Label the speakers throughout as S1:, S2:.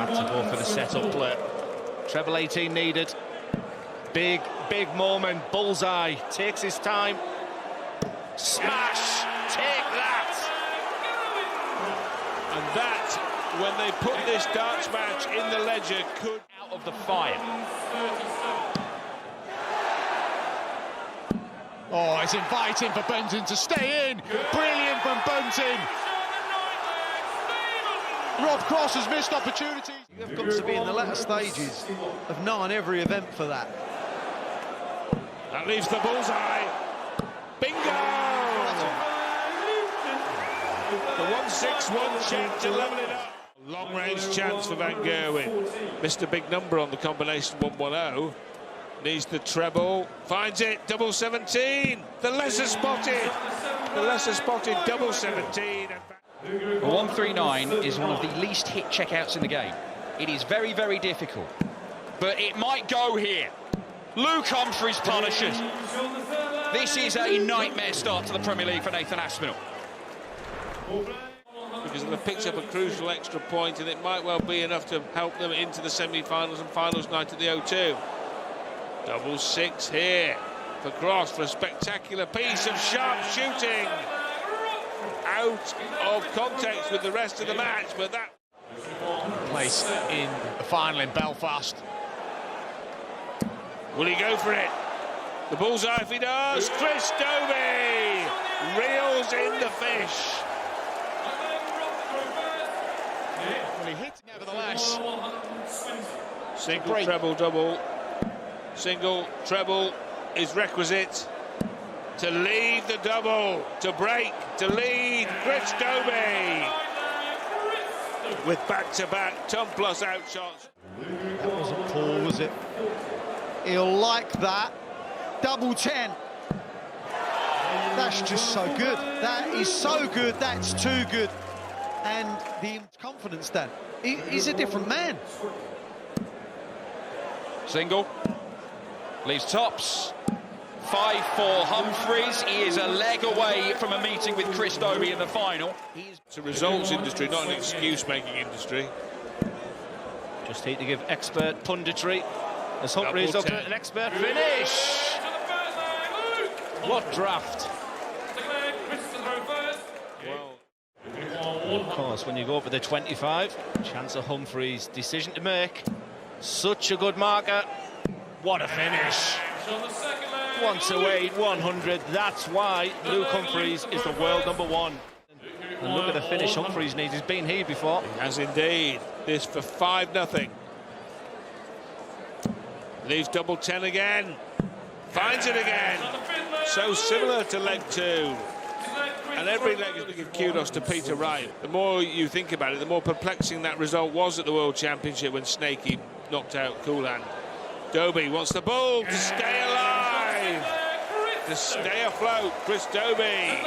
S1: To go for the set-up play. Treble 18 needed. Big moment. Bullseye. Takes his time. Smash! Take that!
S2: And that, when they put this darts match in the ledger, could...
S1: Out of the fire.
S3: Oh, it's inviting for Bunton to stay in. Brilliant from Bunton. Rob Cross has missed opportunities.
S4: You have got to be in the latter stages of knowing every event for that.
S2: That leaves the bullseye. Bingo! The 1-6-1 check to level it up. Long-range chance for Van Gerwen. Missed a big number on the combination 1-1-0. Needs the treble. Finds it. Double 17. The lesser spotted. The lesser spotted double 17.
S5: 139 is one of the least hit checkouts in the game. It is very, very difficult. But it might go here. Luke Humphries punishes. This is a nightmare start to the Premier League for Nathan Aspinall.
S2: Because they've picked up a crucial extra point, and it might well be enough to help them into the semi-finals and finals night at the O2. Double 6 here for Cross for a spectacular piece of sharp shooting. Out of context with the rest of the match, but that...
S3: Place in the final in Belfast.
S2: Will he go for it? The bullseye if he does. Chris Dobey reels in the fish.
S3: Well, he hit nevertheless.
S2: Single, treble, double. Single, treble is requisite to lead the double, to break, to lead. Chris Dobey with back-to-back ton plus outshots.
S4: That wasn't Paul, was it? He'll like that. Double 10. That's just so good. That is so good. That's too good. And the confidence, Dan. He's a different man.
S5: Single. Leaves tops. 5-4 Humphries. He is a leg away from a meeting with Chris Dobey in the final.
S2: It's a results industry, not an excuse-making industry.
S1: Just need to give expert punditry as Humphries looking at an expert finish. What draft. Well, of course, when you go for the 25, chance of Humphries' decision to make. Such a good marker. What a finish. 128, 100. That's why Luke Humphries is the world #1. And look at the finish Humphries needs. He's been here before.
S2: He has indeed. This for 5-0. Leaves double 10 again. Finds it again. So similar to leg 2. And every leg is looking kudos to Peter Wright. The more you think about it, the more perplexing that result was at the World Championship when Snakey knocked out Coolan. Dobey wants the ball to stay alive, to stay afloat. Chris Dobey.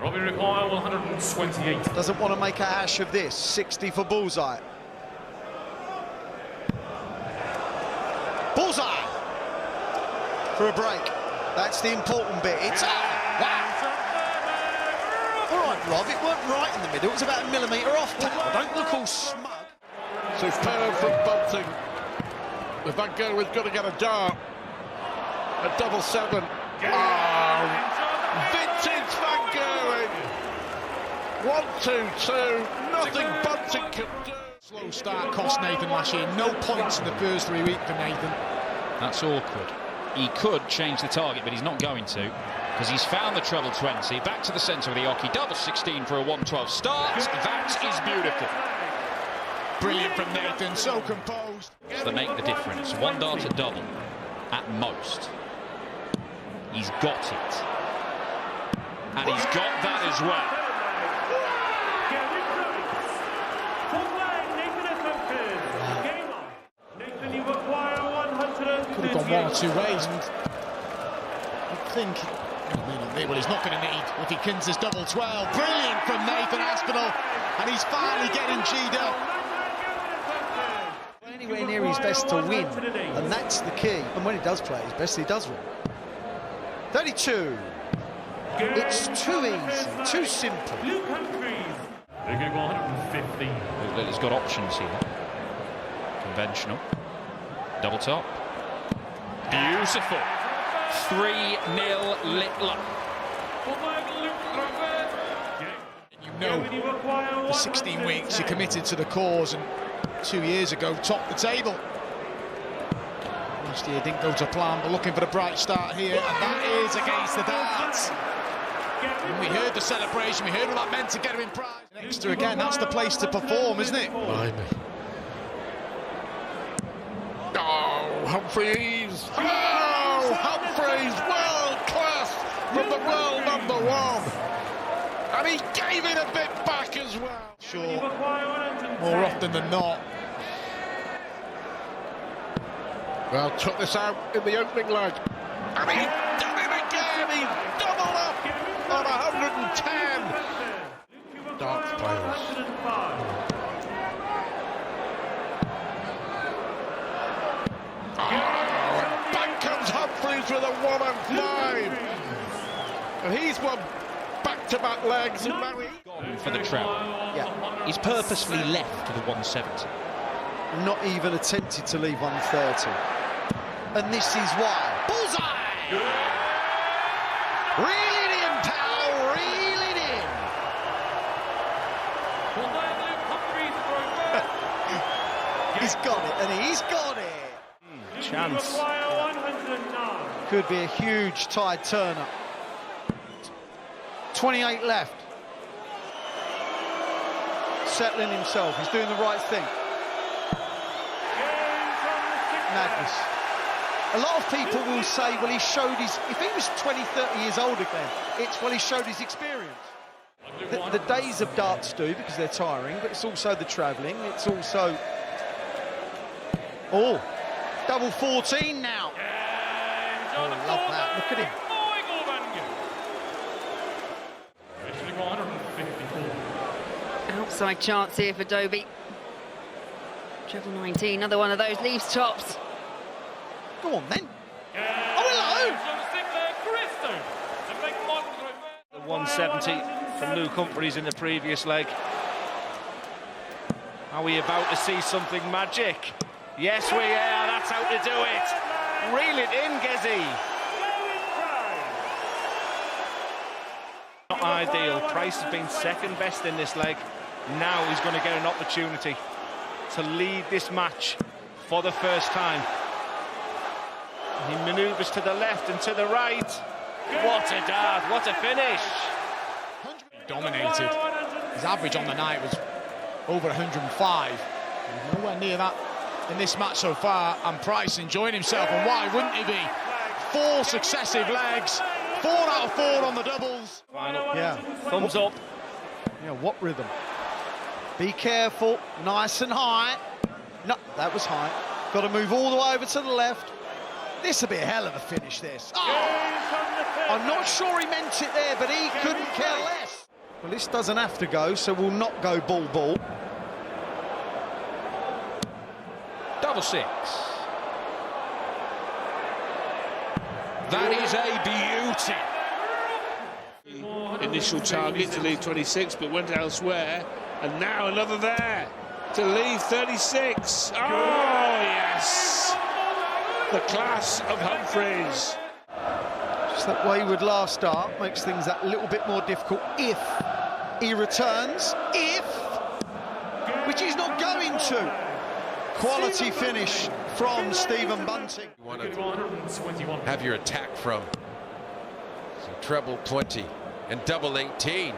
S6: Robbie require 128.
S4: Doesn't want to make a hash of this. 60 for Bullseye. Bullseye! For a break. That's the important bit. It's out. Wow. All right, Rob, it weren't right in the middle. It was about a millimetre off. Don't look all smug.
S3: Superb from Bunting. The Van Gerwen's got to get a dart. A double 7. Oh, vintage Van Gerwen. 1-2-2. Nothing Bunting can do. Slow start cost Nathan last year. No points in the first 3 weeks for Nathan.
S5: That's awkward. He could change the target, but he's not going to, because he's found the treble 20. Back to the centre of the hockey. Double 16 for a 1-12 start. That is beautiful.
S3: Brilliant from Nathan, so composed.
S5: They make the difference. One dart at double, at most. He's got it. And he's got that as well.
S3: Could have gone 1 or 2 ways. And I think, well, he's not going to need if he kins his double 12. Brilliant from Nathan Aspinall, and he's finally getting G'd up.
S4: Anywhere near his best to win, and that's the key. And when he does play his best, he does win. 32. It's too easy, too simple.
S6: They're going to go 150.
S5: Lily's got options here. Conventional. Double top. Beautiful. 3-0 Littler.
S3: You know, for 16 weeks, you're committed to the cause, and 2 years ago, topped the table. Last year didn't go to plan, but looking for a bright start here, and that is against the Darts. And we heard the celebration, we heard what that meant to get him in prize. Exeter again, that's the place to perform, isn't it?
S7: Blimey. Oh, Humphries! Oh, Humphries, world class from the world #1. And he gave it a bit back as well.
S3: Sure, more often than not.
S7: Well, took this out in the opening leg. And he's done it again! He's doubled up on 110! Darts players. Oh, and back comes Humphries with a 1 and 5. And he's won back-to-back legs, and now he's
S5: Gone for the treble.
S4: Yeah,
S5: He's purposefully left to the 170.
S4: not even attempted to leave 130. And this is why. Bullseye! Reel it in, pal, reel it in. He's got it, and he's got it.
S1: Chance.
S4: Could be a huge tide turner. 28 left. Settling himself, he's doing the right thing. Madness. A lot of people will say, well, he showed his... If he was 20, 30 years old again, it's, well, he showed his experience. The days of darts do, because they're tiring, but it's also the travelling, it's also... Oh, double 14 now. Oh, love that, look at him.
S8: Outside chance here for Dobie. Treble 19, another one of those leaves tops.
S4: Go on then. Oh, hello.
S1: The 170 from Luke Humphries in the previous leg. Are we about to see something magic? Yes, we are. That's how to do it. Reel it in, Gezzy. Not ideal. Price has been second best in this leg. Now he's going to get an opportunity to lead this match for the first time. He manoeuvres to the left and to the right. What a dart, what a finish.
S3: Dominated. His average on the night was over 105. He's nowhere near that in this match so far, and Price enjoying himself, and why wouldn't he be? 4 successive legs, 4 out of 4 on the doubles.
S1: Final.
S4: Yeah.
S1: Thumbs up.
S4: Yeah, what rhythm? Be careful, nice and high. No, that was high. Got to move all the way over to the left. This will be a hell of a finish, this. Oh! I'm not sure he meant it there, but he couldn't care less. Well, this doesn't have to go, so we'll not go ball.
S5: Double 6. That is a beauty.
S2: Initial target to leave 26, but went elsewhere. And now another there to leave 36. Oh, yes. The class of Humphries.
S4: Just that wayward last start makes things that little bit more difficult if he returns. Which he's not going to. Quality finish from Stephen Bunting.
S7: You want to have your attack from. So treble 20 and double 18.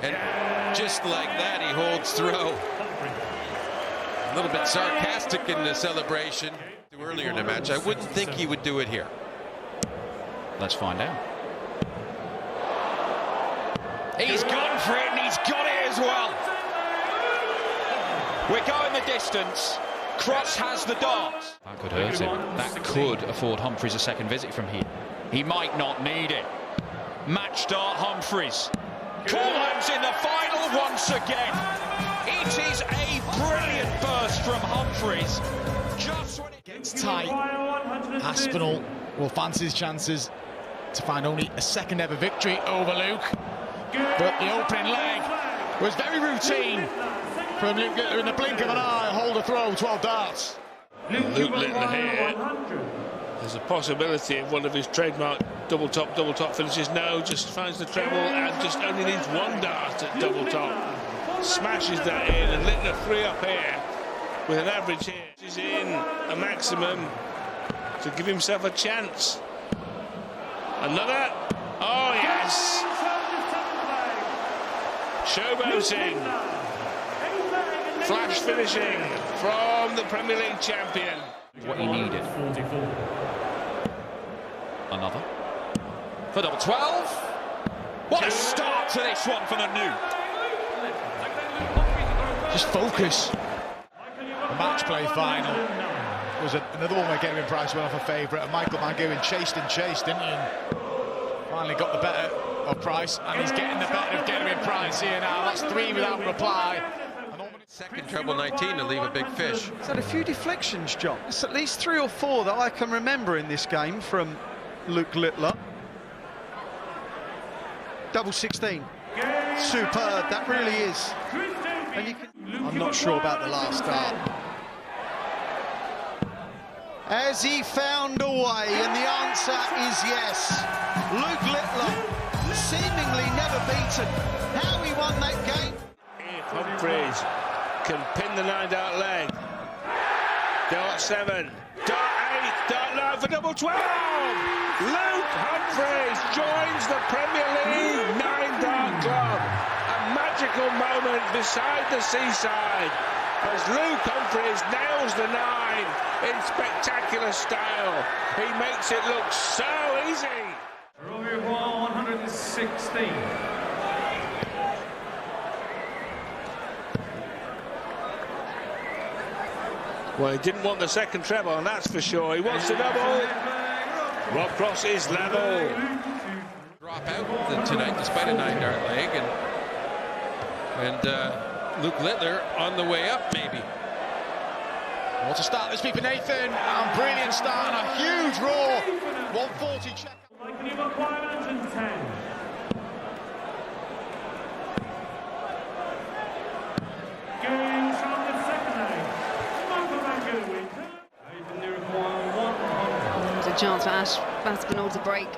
S7: And just like that, he holds through. A little bit sarcastic in the celebration. Earlier in the match, I wouldn't think he would do it here.
S5: Let's find out. He's gone for it, and he's got it as well. We're going the distance. Cross has the darts. That could hurt him. That could afford Humphries a second visit from here. He might not need it. Match dart Humphries. Callham's in the final once again. It is a brilliant burst from Humphries. Just when it
S3: Gets tight. Aspinall will fancy his chances to find only a second ever victory over Luke. But the opening leg was very routine from Luke Littler in the blink of an eye. Hold a throw, 12 darts.
S2: Luke Littler here. There's a possibility of one of his trademark double top finishes. No, just finds the treble and just only needs one dart at double top. Smashes that in, and Littler 3 up here with an average here. He's in a maximum to give himself a chance. Another. Oh, yes. Showboating. Flash finishing from the Premier League champion.
S5: What he needed. Another. For double 12. What a start to this one for the new.
S3: Just focus. The match play final was another one where Gavin Price went off a favourite, and Michael Mangowan chased, didn't he? And finally got the better of Price, and he's getting the better of Gavin Price here now. That's 3 without reply.
S7: Second treble 19 to leave a big fish.
S4: He's had a few deflections, John. It's at least 3 or 4 that I can remember in this game from Luke Littler. Double 16. Superb, that really is. And you can... I'm not sure about the last dart. Has he found a way? And the answer is yes. Luke Littler, seemingly never beaten. How he won that game.
S2: If Humphries can pin the 9-dart leg. Dart 7, dart 8, dart 9 for double 12. Luke Humphries joins the Premier League 9-dart club. A magical moment beside the seaside as Luke Humphries nails the 9 in spectacular style. He makes it look so easy.
S6: 116.
S2: Well, he didn't want the second treble, and that's for sure. He wants the double. Rob Cross is level.
S7: Drop out tonight despite a 9-dart leg, and Luke Littler on the way up, maybe.
S3: What a start this week for Nathan, and brilliant start and a huge roar. 140 check.
S6: 510. Games from the second leg. Michael Mangowan.
S8: There's a chance for Ash Aspinall to break.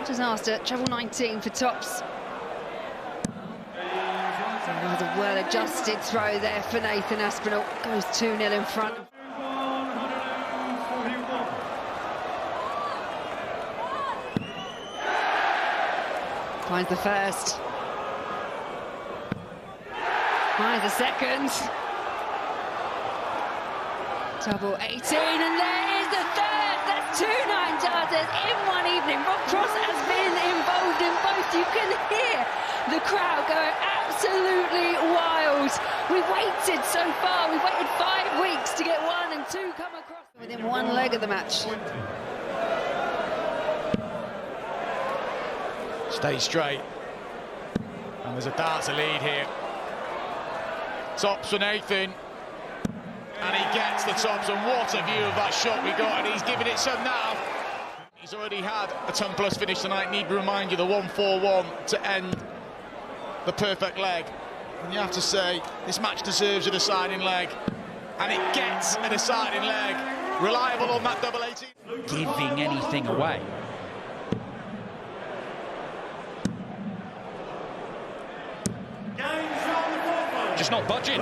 S8: Disaster, treble 19 for tops. Another well-adjusted throw there for Nathan Aspinall. Goes 2-0 in front. Finds the first. Finds the second. Double 18, and there is the third. That's 2 9-darters in one evening. Rob Cross has been involved in both. You can hear the crowd going absolutely wild. We've waited so far. We've waited 5 weeks to get 1 and 2 come across within one leg of the match.
S3: Stay straight. And there's a darts lead here. Tops for Nathan. And he gets the tops, and what a view of that shot we got, and he's giving it some now. He's already had a 10+ finish tonight. Need to remind you, the 1-4-1 to end the perfect leg. And you have to say, this match deserves a deciding leg, and it gets a deciding leg. Reliable on that double 18.
S5: Giving anything away. Just not budging.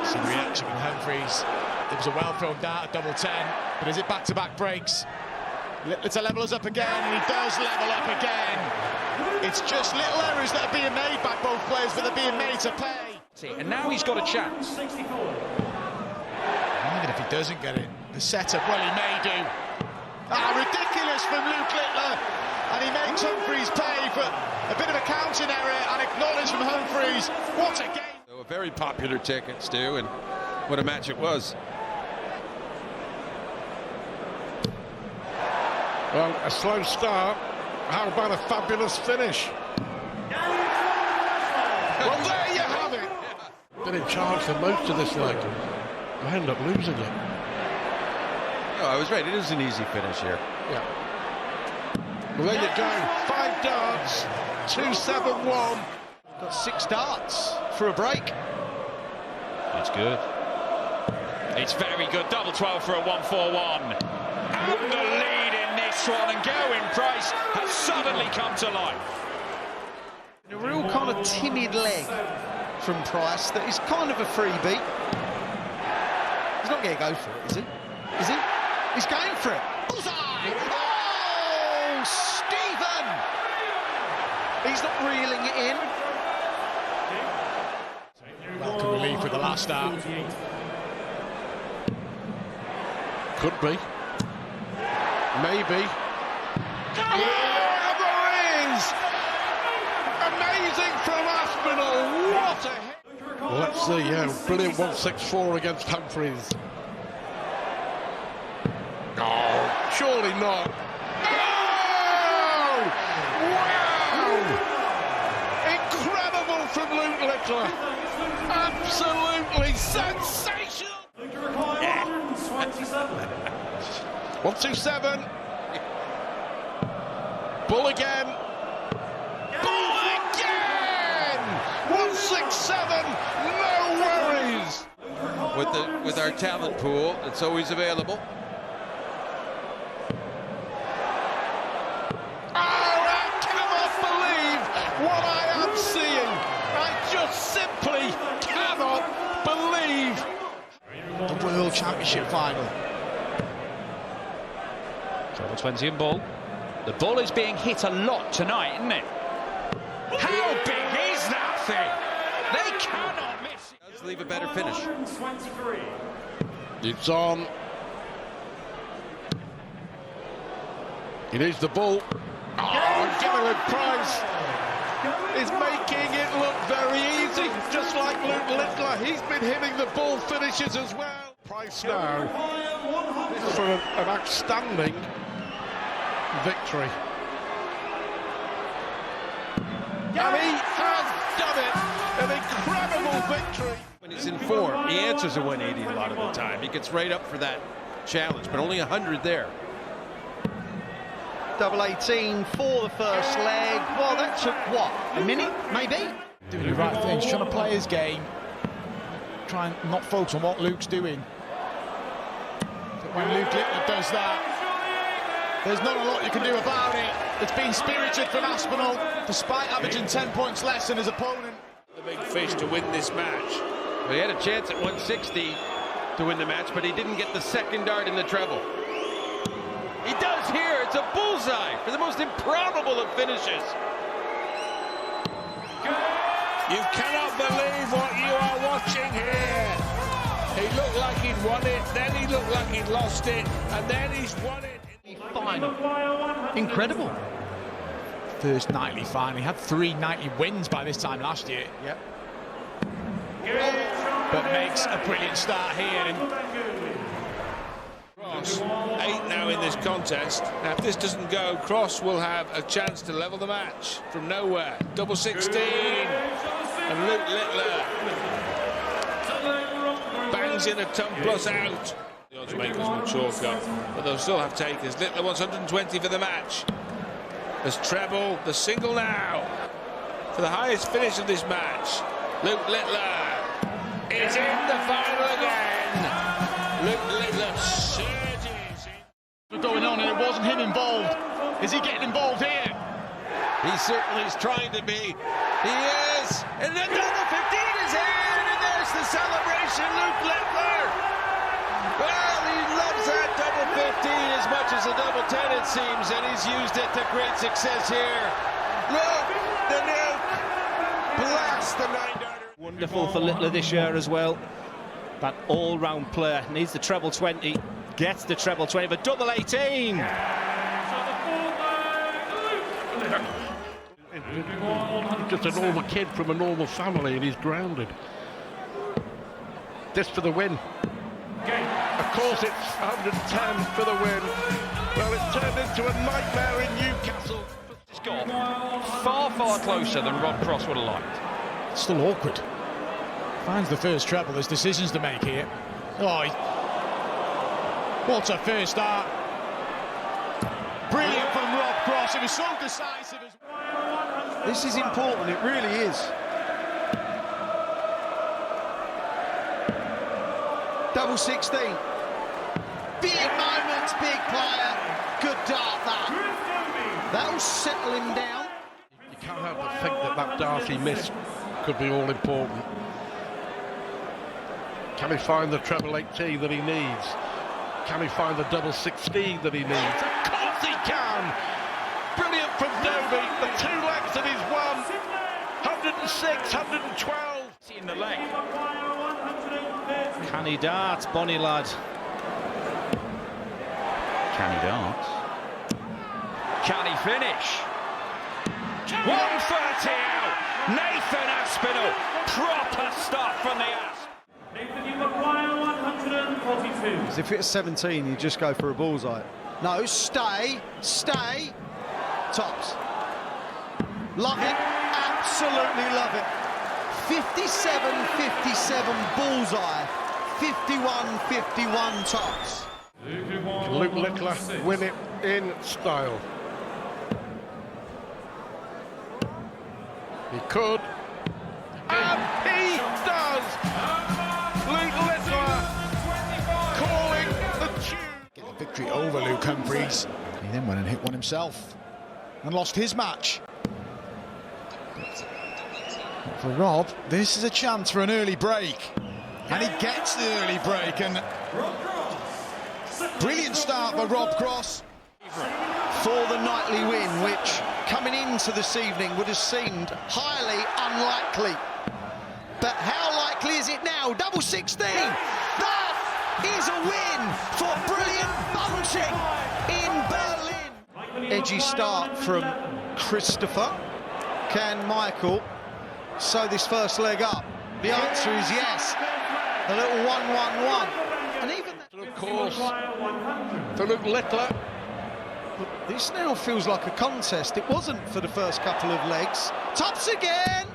S3: Some reaction from Humphries. It was a well-thrown dart at double 10, but is it back-to-back breaks? Littler levels up again, and he does level up again. It's just little errors that are being made by both players, but they're being made to pay.
S5: And now he's got a chance.
S3: Even if he doesn't get it, the setup, well, he may do. Ridiculous from Luke Littler, and he makes Humphries pay for a bit of a counting error, and acknowledged from Humphries. What a game!
S7: So a very popular ticket, Stu, and what a match it was.
S9: Well, a slow start. How about a fabulous finish?
S3: Well, there you have it.
S9: Been in charge for most of this leg. I end up losing it.
S7: Oh, I was right. It is an easy finish here.
S9: Yeah. Well, there you go. 5 darts. 2-7-1.
S3: Got 6 darts for a break.
S5: It's good. It's very good. Double 12 for a 1-4-1. And the lead in this one, and Gerwyn Price has suddenly come to life.
S4: A real kind of timid leg from Price that is kind of a freebie. He's not going to go for it, is he? Is he? He's going for it. Bullseye! Oh, Stephen! He's not reeling it in.
S3: Welcome relief with the last out.
S9: Could be. Maybe. Amazing from Aspinall. What a hit. Well, let's see. Yeah, brilliant 164 against Humphries. Oh, surely not. Oh! Wow! Incredible from Luke Littler. Absolutely sensational. 127. Bull again. Bull again! 167. No worries.
S7: With our talent pool, it's always available.
S9: Oh, I cannot believe what I am seeing. I just simply cannot believe.
S3: The World Championship final.
S5: Treble 20 and Bull. The ball is being hit a lot tonight, isn't it? How big is that thing? They cannot miss it.
S7: Let's leave a better finish.
S9: It's on. It is the Bull. Oh, Gerwyn Price is making it look very easy, just like Luke Littler. He's been hitting the Bull finishes as well. Price now for an outstanding victory. And he has done it. An incredible victory.
S7: When he's in form, he answers a 180 a lot of the time. He gets right up for that challenge, but only 100 there.
S4: Double 18 for the first leg. Well, that took, what, a minute, maybe?
S3: Doing the right things, trying to play his game. Try and not focus on what Luke's doing. But when Luke Littler does that, there's not a lot you can do about it. It's been spirited from Aspinall, despite averaging 10 points less than his opponent.
S2: The big fish to win this match.
S7: Well, he had a chance at 160 to win the match, but he didn't get the second dart in the treble. He does here. It's a bullseye for the most improbable of finishes.
S2: You cannot believe what you are watching here. He looked like he'd won it, then he looked like he'd lost it, and then he's won it.
S4: Final. Incredible.
S3: First nightly final. He had 3 nightly wins by this time last year.
S4: Yep.
S3: But makes a brilliant start here. And
S2: 8 now in this contest. Now, if this doesn't go, Cross will have a chance to level the match from nowhere. Double 16. And Luke Littler bangs in a ton plus out. The odds makers will chalk up, but they'll still have takers. Littler wants 120 for the match. There's treble, the single now. For the highest finish of this match, Luke Littler is in the final again. Luke Littler surges.
S3: going on, and it wasn't him involved. Is he getting involved here?
S7: He certainly is trying to be. He is. And the double 15 is in, and there's the celebration, Luke Littler. Well, he loves that double 15 as much as a double 10, it seems, and he's used it to great success here. Look, the nuke blasts the 9-darter.
S1: Wonderful for Littler this year as well. That all-round player needs the treble 20, gets the treble 20, but double 18.
S9: Just a normal kid from a normal family, and he's grounded. This for the win. Of course, it's 110 for the win. Well, it turned into a nightmare in Newcastle.
S5: It's gone far, far closer than Rod Cross would have liked.
S3: It's still awkward. Finds the first treble. There's decisions to make here. Oh, what a first start. Brilliant from Rob Cross. It was so decisive as well.
S4: This is important, it really is. Double 16. Big moments, big player. Good dart, that. That'll settle him down.
S9: You can't help but think that Darcy miss could be all important. Can he find the treble 18 that he needs? Can he find the double 16 that he needs? Of course he can! Brilliant from Dobie. The 2 legs that he's won. 106, 112.
S5: In the leg.
S1: Can he dart, bonny lad?
S5: Can he dart? Can he finish? 130 out. Nathan Aspinall. Proper start from the Asp.
S6: Nathan Maguire, 142.
S4: As if it's 17, you just go for a bullseye. No, stay. Tops. Love it, absolutely love it. 57-57 bullseye, 51-51 tops.
S9: Can Luke Littler win it in style? He could. And he does! Luke Littler calling the tune.
S3: Get the victory over Luke Humphries. He then went and hit one himself and lost his match. For Rob, this is a chance for an early break. And he gets the early break, and brilliant start by Rob Cross.
S4: For the nightly win, which coming into this evening would have seemed highly unlikely. But how likely is it now? Double 16! That is a win for brilliant bunting in Berlin. Edgy start from Christopher. Can Michael sew this first leg up? The answer is yes. A little 1-1-1. And even that,
S9: Of course, for Luke Littler.
S4: but this now feels like a contest. It wasn't for the first couple of legs. Tops again!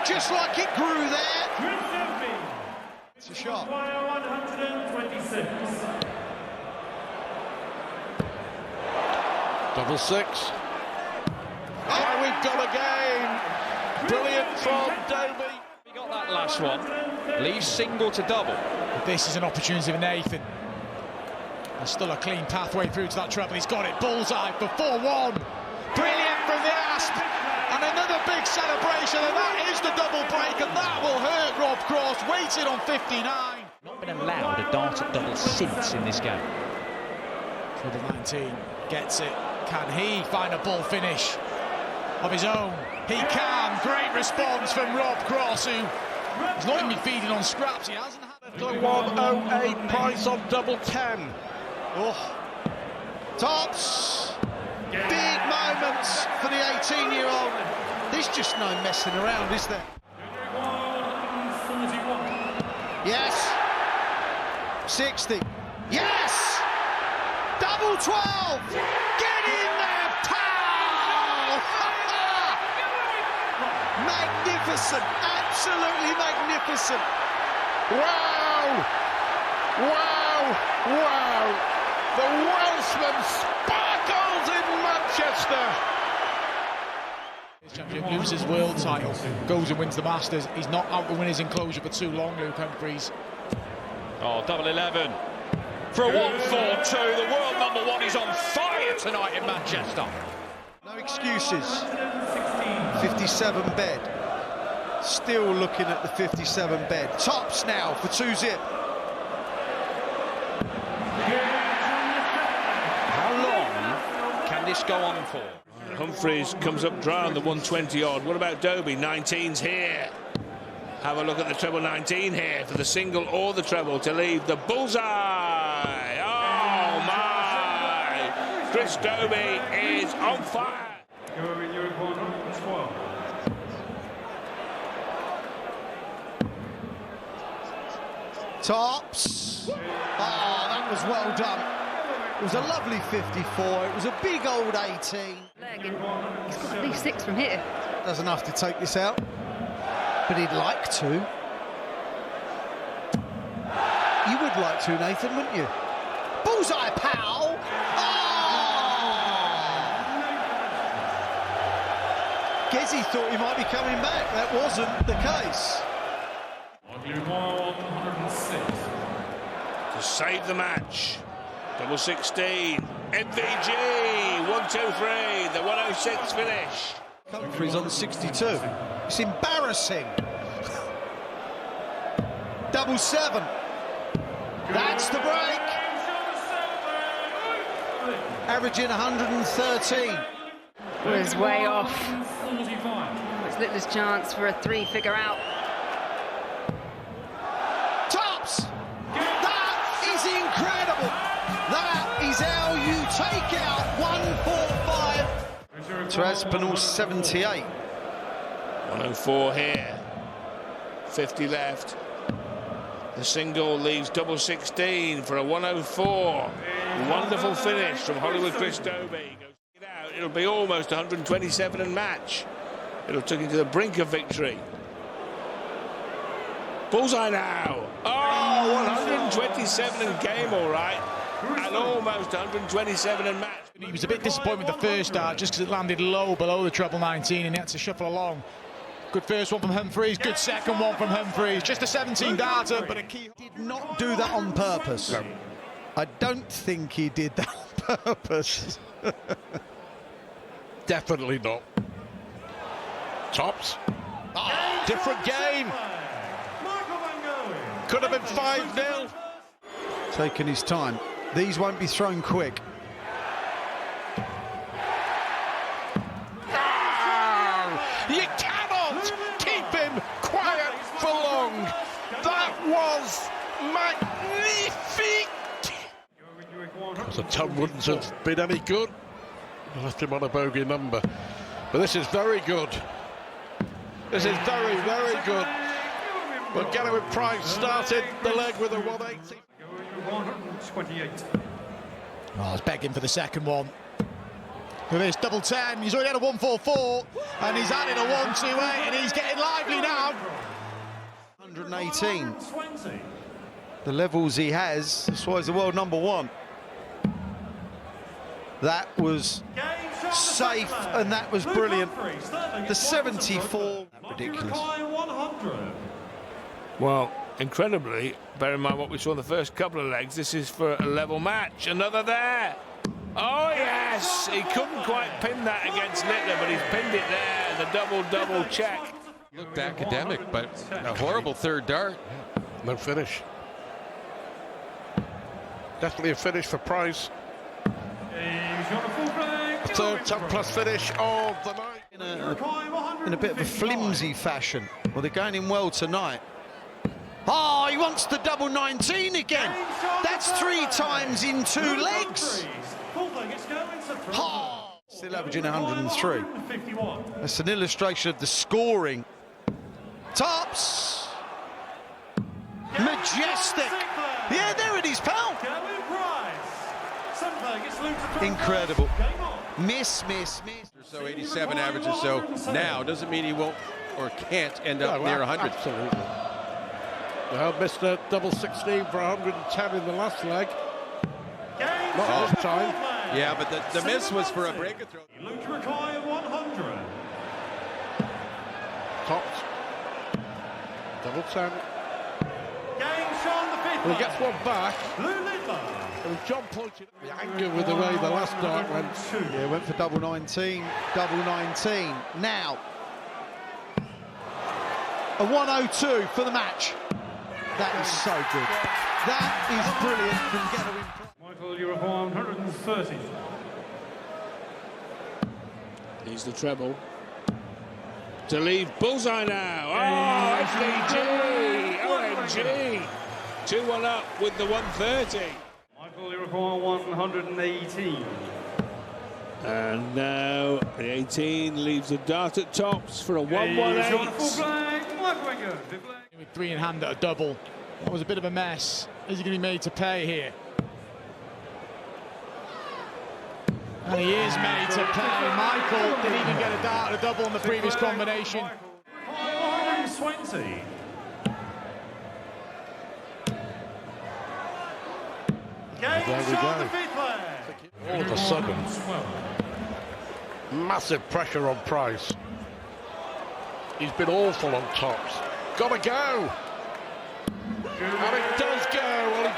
S4: Just like it grew there. It's a shot.
S6: 126.
S9: Double 6. Oh, we've got a game. Brilliant from Dobie.
S5: He got that last one. Leaves single to double.
S3: This is an opportunity for Nathan. There's still a clean pathway through to that treble. He's got it. Bullseye for 4-1. Brilliant from the Asp. And another big celebration, and that is the double break, and that will hurt Rob Cross, waiting on 59.
S5: Not been allowed a dart at double since in this game.
S3: Treble 19 gets it. Can he find a ball finish of his own? He can. Great response from Rob Cross, who has not even been feeding on scraps. He hasn't had
S9: The 108 price on double 10.
S4: Oh. Tops! Big moments for the 18-year-old. There's just no messing around, is there? Yes! 60. Yes! Double 12! Get in there, pal! Magnificent! Absolutely magnificent!
S9: Wow! Wow! Wow! The Welshman sparkles in Manchester!
S3: This champion loses world title, goes and wins the Masters. He's not out to win his enclosure for too long, Luke Humphries.
S5: Oh, double 11. For a 1-4-2, the world number one is on fire tonight in Manchester.
S4: No excuses. 57 bed. Still looking at the 57 bed. Tops now for 2-zip.
S5: How long can this go on for?
S2: Humphries comes up dry on the 120 odd. What about Dobie? 19's here. Have a look at the treble 19 here for the single or the treble to leave the bullseye. Oh my! Chris Dobie is on fire.
S4: Tops. Oh, that was well done. It was a lovely 54. It was a big old 18.
S8: He's got at least 6 from here.
S4: Doesn't have to take this out, but he'd like to. You would like to, Nathan, wouldn't you? Bullseye, pal! Oh! Gezi thought he might be coming back. That wasn't the case.
S2: To save the match. Double 16. MVG. 1, 2, 3. The 106 finish.
S4: Humphries on 62. It's embarrassing. Double 7. That's the break. Averaging 113.
S8: Was way off. It's Littler's chance for a 3-figure out.
S4: Tops! That is incredible. That is how you take out 145. To Aspinall 78.
S2: 104 here. 50 left. The single leaves double 16 for a 104. Wonderful finish from Hollywood Christobi. It'll be almost 127 and match. It'll take him to the brink of victory. Bullseye now. Oh, 127 and game, all right. And almost 127 and match.
S3: He was a bit disappointed with the first start just because it landed low below the treble 19 and he had to shuffle along. Good first one from Humphries, good second one from Humphries. Just a 17 darter, but a key.
S4: Did not do that on purpose. No. I don't think he did that on purpose.
S9: Definitely not. Tops. Oh, different game. Could have been 5-0.
S4: Taking his time. These won't be thrown quick.
S9: You cannot keep him quiet for long. That was magnifique. The ton wouldn't have been any good. I left him on a bogey number. But this is very good. This is very, very good. But Galloway Price started the leg with a 180.
S6: 128.
S3: Oh, I was begging for the second one. With this double 10, he's already had a 144, and he's added a 128, and he's getting lively now.
S4: 118. The levels he has, that's why he's the world #1. That was safe, and that was brilliant. The 74, ridiculous.
S2: Well, incredibly, bear in mind what we saw in the first couple of legs, this is for a level match. Another there. Oh, yes! He couldn't quite pin that against Littler, but he's pinned it there. The double check.
S7: Looked academic, but a horrible third dart.
S9: No finish. Definitely a finish for Price. Third 10+ finish of the night.
S4: In a bit of a flimsy fashion. Well, they're going in well tonight. Oh, he wants the double 19 again. That's 3 times in 2 legs. Oh, still averaging 103. That's an illustration of the scoring. Tops. Majestic. Yeah, there it is, pal. Incredible. Miss.
S7: So 87 average or so now doesn't mean he won't or can't end up near 100.
S9: Absolutely. Well, missed a double 16 for 110 in the last leg. Not this time.
S7: Yeah, but the miss was for a break and throw.
S9: Tops. Double 10. Well, he gets one back. And John pointed at the anger with the way the last dart went.
S4: Yeah, went for double 19. Double 19. Now, a 102 for the match. That is so good. That is brilliant from Galloway.
S6: Michael, you require 130.
S2: Here's the treble. To leave bullseye now. Oh, FDG! OMG! 2-1 up with the 130.
S6: Michael, you require 118.
S2: And now the 18 leaves the dart at tops for a 118.
S3: With 3 in hand at a double. That was a bit of a mess. Is he going to be made to pay here? And he is made to pay. Michael didn't even get a dart at a double in the previous combination.
S6: 120.
S9: There we go. All of a sudden, massive pressure on Price. He's been awful on tops. Gotta go. And it does go. Well,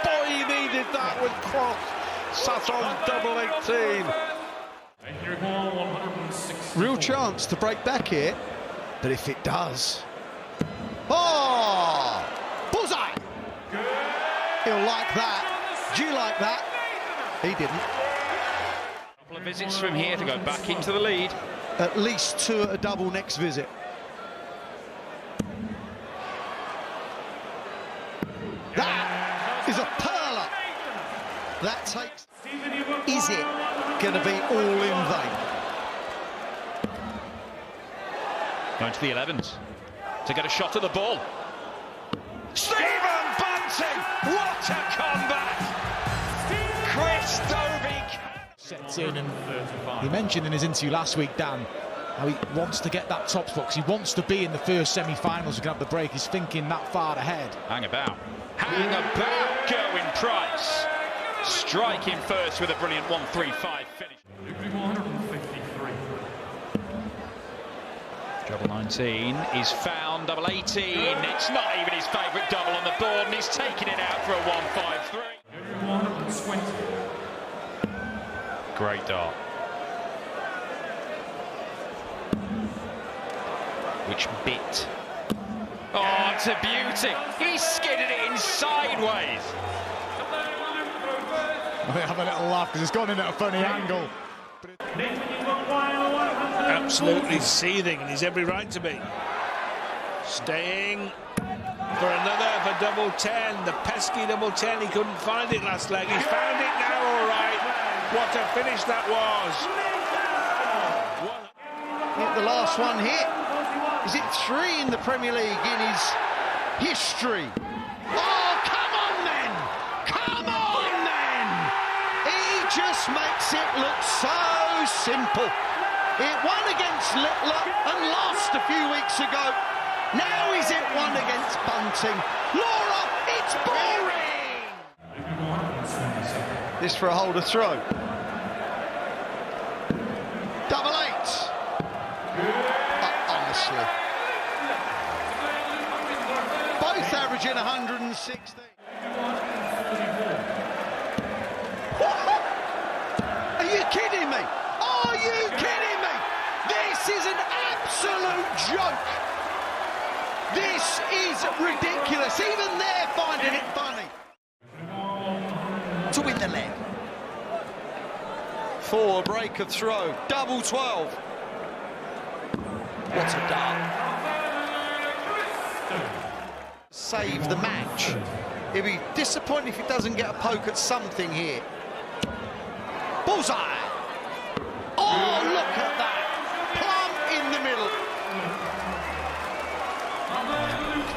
S9: boy, he needed that with cross. Sat on double 18.
S4: Real chance to break back here, but if it does... Oh! Bullseye! He'll like that. Do you like that? He didn't.
S5: A couple of visits from here to go back into the lead.
S4: At least 2 at a double next visit. That is a perler. That takes... Is it going to be all in vain?
S5: Going to the 11s to get a shot at the ball. Stephen Bunting! What a comeback! Chris Dobie
S3: sets in, and he mentioned in his interview last week, Dan, how he wants to get that top spot because he wants to be in the first semi-finals to grab the break. He's thinking that far ahead.
S5: Hang about, going Price. Striking first with a brilliant 1-3-5 finish. 19 is found, double 18. It's not even his favourite double on the board, and he's taking it out for a 1-5-3. Great dart. Which bit? Oh, it's a beauty. He skidded it in sideways.
S3: I think have a little laugh because it's gone in at a funny angle.
S2: Absolutely seething, and he's every right to be. Staying for another for double 10. The pesky double 10. He couldn't find it last leg. He's found it now, all right. What a finish that was.
S4: Hit the last one hit. Is it 3 in the Premier League in his history? Oh, come on then! Come on then! He just makes it look so simple. It won against Littler and lost a few weeks ago. Now he's at 1 against Bunting. Laura, it's boring! This for a holder throw. Double 8. Honestly. Both averaging 160. Are you kidding me? Are you kidding me? This is an absolute joke. This is ridiculous. Even they're finding it funny. To win the leg. 4, break of throw. Double 12. What a dart. Save the match. He'll be disappointed if he doesn't get a poke at something here. Bullseye! Oh, look at that! Plum in the middle.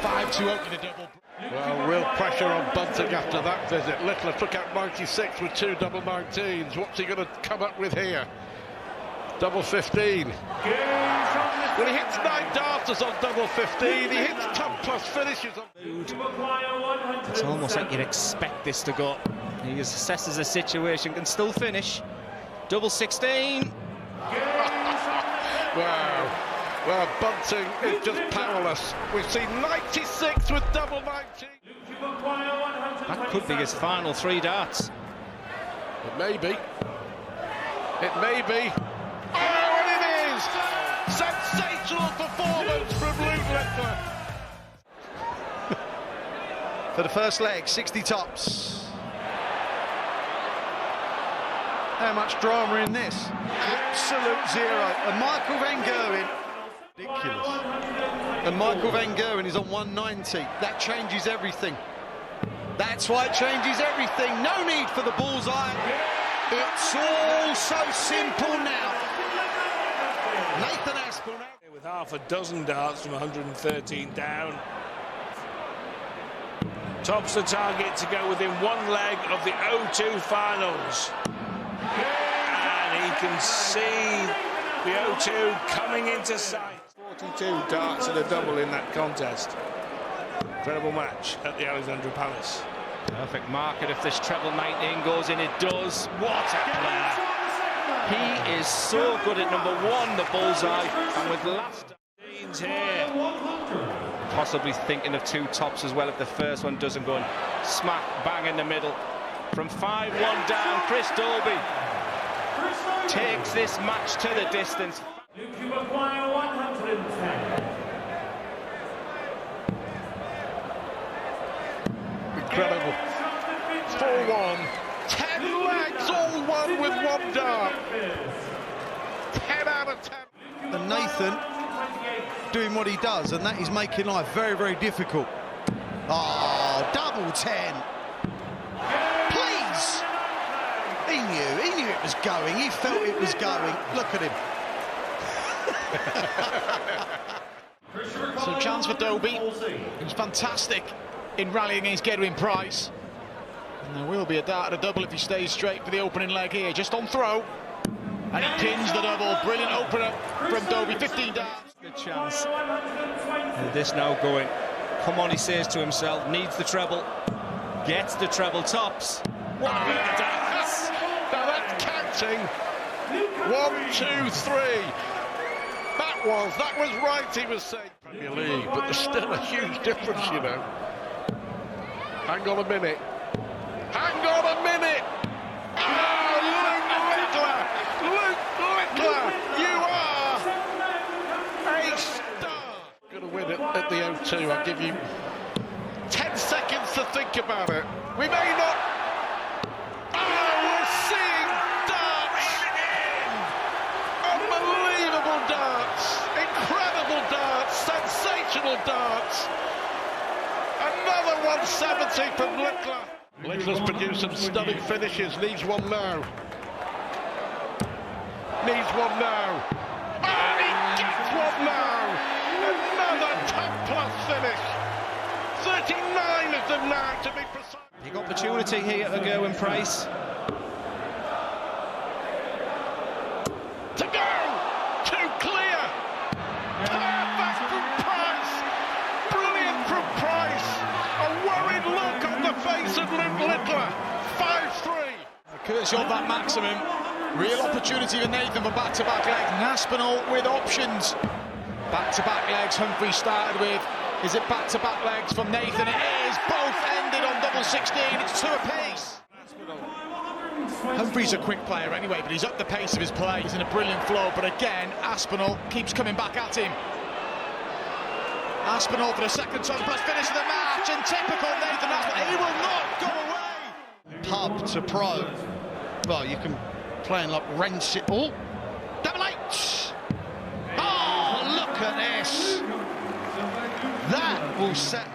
S3: 5-2 open the double.
S9: Well, real pressure on Bunting after that visit. Littler took out 96 with 2 double 19s. What's he going to come up with here? Double 15. Well, he hits 9 darters on double 15. He hits top plus finishes on...
S1: It's almost like you'd expect this to go. He assesses the situation, can still finish. Double 16.
S9: Wow. Well, Bunting is just powerless. We've seen 96 with double 19.
S1: That could be his final 3 darts.
S9: It may be. It may be. Oh, and it is! Sensational performance from Luke Littler.
S4: For the first leg, 60 tops. How much drama in this? Absolute 0. And Michael Van Gerwen, ridiculous. And Michael Van Gerwen is on 190. That changes everything. That's why it changes everything. No need for the bullseye. It's all so simple now. Nathan Aspel now.
S2: With half a dozen darts from 113 down. Tops the target to go within 1 leg of the O2 finals. And he can see the O2 coming into sight. 42 darts and a double in that contest. Incredible match at the Alexandra Palace.
S1: Perfect market if this treble 19 goes in. It does. What a player. He is so good at number 1, the bullseye, and with last...
S2: gains here.
S1: Possibly thinking of two tops as well if the first one doesn't go in. Smack bang in the middle. From 5-1 down, Chris Dolby takes this match to the distance.
S6: You acquire 110.
S9: Incredible. 4-1. 10 legs, all one with one dart. 10 out of 10.
S4: And Nathan doing what he does, and that is making life very, very difficult. Oh, double 10. Please. He knew it was going. He felt it was going. Look at him.
S3: So chance for Dolby, who's fantastic in rallying against Gedwin Price. And there will be a dart at a double if he stays straight for the opening leg here, just on throw. And he pins the double. Brilliant opener from Dolby, 15 darts.
S1: Good chance. And this now going. Come on, he says to himself, needs the treble. Gets the treble tops. What a dance.
S9: Now that's counting. 1, 2, 3. That was right, he was saying. Premier League, but there's still a huge difference, you know. Hang on a minute. Hang on a minute. Oh, Luke Littler, you are a star. Gonna win it at the O2. I'll give you 10 seconds to think about it. We may not. Oh, we're seeing darts. Unbelievable darts. Incredible darts. Sensational darts. Another 170 from Littler. Littler's produced some stunning finishes. Needs one now. Needs one now. And he gets one now. Another top-class finish. 39 of them now, to be precise.
S1: Big opportunity here to go and Price.
S9: To go! Too clear! Perfect from Price! Brilliant from Price! A worried look on the face of Luke Littler. 5-3.
S3: Courtesy of that maximum. Real opportunity for Nathan for back-to-back legs. Aspinall with options. Back-to-back legs Humphries started with. Is it back-to-back legs from Nathan? It is. Both ended on double 16. It's 2 apiece. Humphries a quick player anyway, but he's up the pace of his play. He's in a brilliant flow, but again, Aspinall keeps coming back at him. Aspinall for the second time plus finish of the match, and typical Nathan Aspinall. He will not go away.
S4: Pub to pro. Well, you can play in like wrench it. Oh, double H. Oh, look at this. That will set